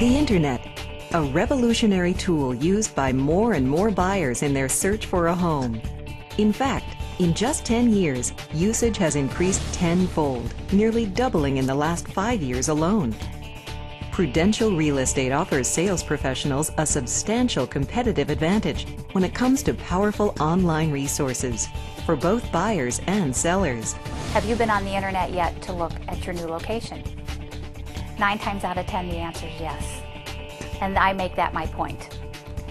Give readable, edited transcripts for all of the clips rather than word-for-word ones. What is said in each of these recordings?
The Internet, a revolutionary tool used by more and more buyers in their search for a home. In fact, in just 10 years, usage has increased tenfold, nearly doubling in the last 5 years alone. Prudential Real Estate offers sales professionals a substantial competitive advantage when it comes to powerful online resources for both buyers and sellers. Have you been on the internet yet to look at your new location? 9 times out of 10, the answer is yes. And I make that my point.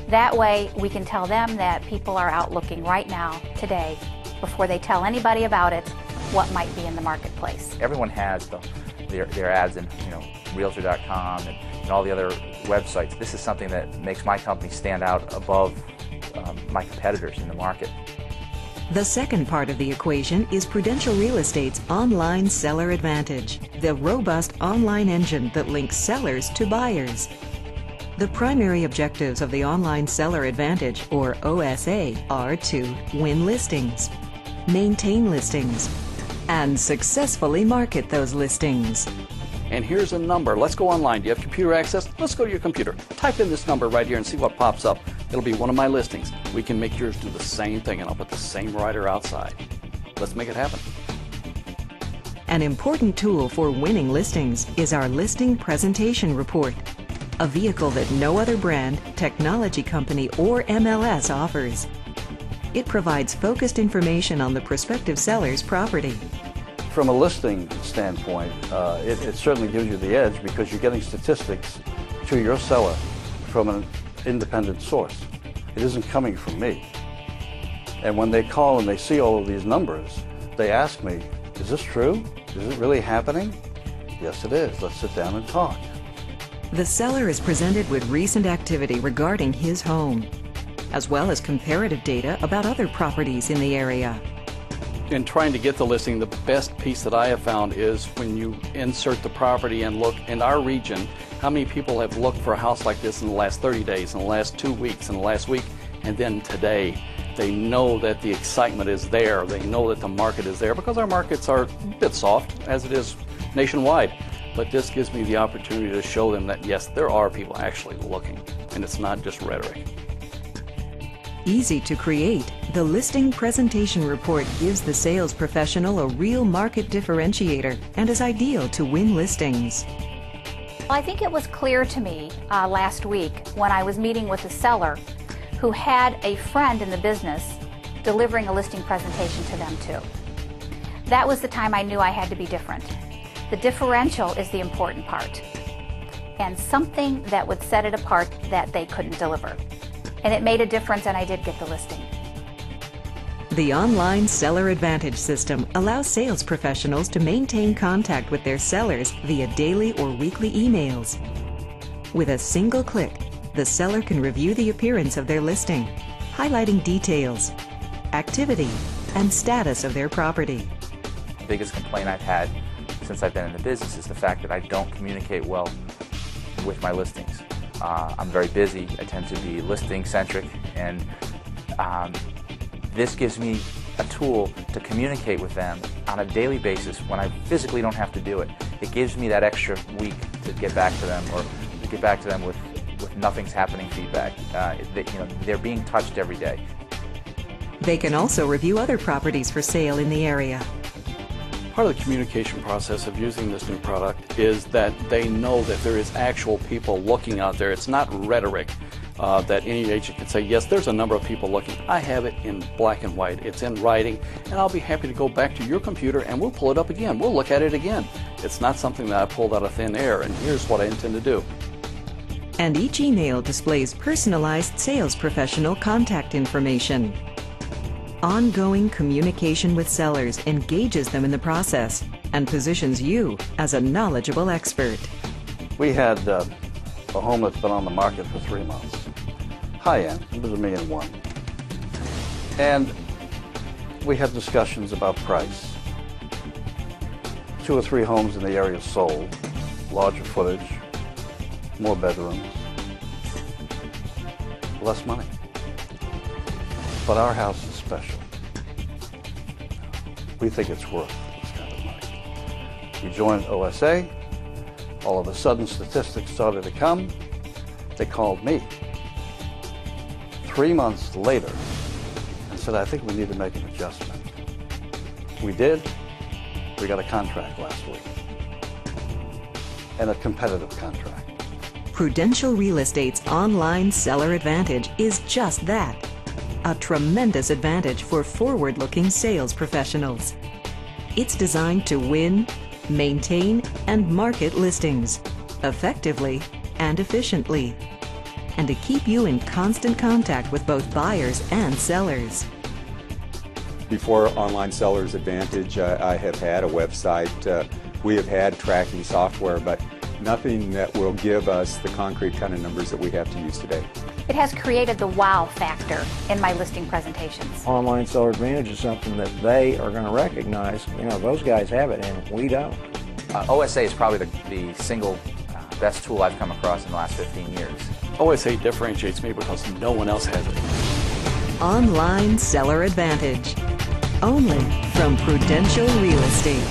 That way, we can tell them that people are out looking right now, today, before they tell anybody about it, what might be in the marketplace. Everyone has their ads in Realtor.com and all the other websites. This is something that makes my company stand out above my competitors in the market. The second part of the equation is Prudential Real Estate's Online Seller Advantage, the robust online engine that links sellers to buyers. The primary objectives of the Online Seller Advantage, or OSA, are to win listings, maintain listings, and successfully market those listings. And here's a number. Let's go online. Do you have computer access? Let's go to your computer. Type in this number right here and see what pops up. It'll be one of my listings. We can make yours do the same thing, and I'll put the same rider outside. Let's make it happen. An important tool for winning listings is our Listing Presentation Report, a vehicle that no other brand, technology company, or MLS offers. It provides focused information on the prospective seller's property. From a listing standpoint, it certainly gives you the edge because you're getting statistics to your seller from an independent source. It isn't coming from me. And when they call and they see all of these numbers, they ask me, is this true? Is it really happening? Yes, it is. Let's sit down and talk. The seller is presented with recent activity regarding his home, as well as comparative data about other properties in the area. In trying to get the listing, the best piece that I have found is when you insert the property and look in our region, how many people have looked for a house like this in the last 30 days, in the last 2 weeks, in the last week, and then today. They know that the excitement is there. They know that the market is there because our markets are a bit soft, as it is nationwide. But this gives me the opportunity to show them that, yes, there are people actually looking, and it's not just rhetoric. Easy to create, the Listing Presentation Report gives the sales professional a real market differentiator and is ideal to win listings. Well, I think it was clear to me last week when I was meeting with a seller who had a friend in the business delivering a listing presentation to them too. That was the time I knew I had to be different. The differential is the important part, and something that would set it apart that they couldn't deliver. And it made a difference, and I did get the listing. The Online Seller Advantage system allows sales professionals to maintain contact with their sellers via daily or weekly emails. With a single click, the seller can review the appearance of their listing, highlighting details, activity, and status of their property. The biggest complaint I've had since I've been in the business is the fact that I don't communicate well with my listings. I'm very busy. I tend to be listing centric, and this gives me a tool to communicate with them on a daily basis when I physically don't have to do it. It gives me that extra week to get back to them, or to get back to them with nothing's happening feedback. They're being touched every day. They can also review other properties for sale in the area. Part of the communication process of using this new product is that they know that there is actual people looking out there. It's not rhetoric that any agent can say, yes, there's a number of people looking. I have it in black and white. It's in writing, and I'll be happy to go back to your computer and we'll pull it up again. We'll look at it again. It's not something that I pulled out of thin air, and here's what I intend to do. And each email displays personalized sales professional contact information. Ongoing communication with sellers engages them in the process and positions you as a knowledgeable expert. We had a home that's been on the market for 3 months. High end, it was $1.1 million. And we had discussions about price. 2 or 3 homes in the area sold, larger footage, more bedrooms, less money. But our house is special. We think it's worth this kind of money. We joined OSA, All of a sudden, statistics started to come. They called me 3 months later and said, I think we need to make an adjustment. We did. We got a contract last week, and a competitive contract. Prudential Real Estate's online seller advantage is just that, a tremendous advantage for forward-looking sales professionals. It's designed to win, maintain, and market listings effectively and efficiently, and to keep you in constant contact with both buyers and sellers. Before Online Seller's Advantage, I have had a website. We have had tracking software, but nothing that will give us the concrete kind of numbers that we have to use today. It has created the wow factor in my listing presentations. Online Seller Advantage is something that they are going to recognize. You know, those guys have it and we don't. OSA is probably the single best tool I've come across in the last 15 years. OSA differentiates me because no one else has it. Online Seller Advantage, only from Prudential Real Estate.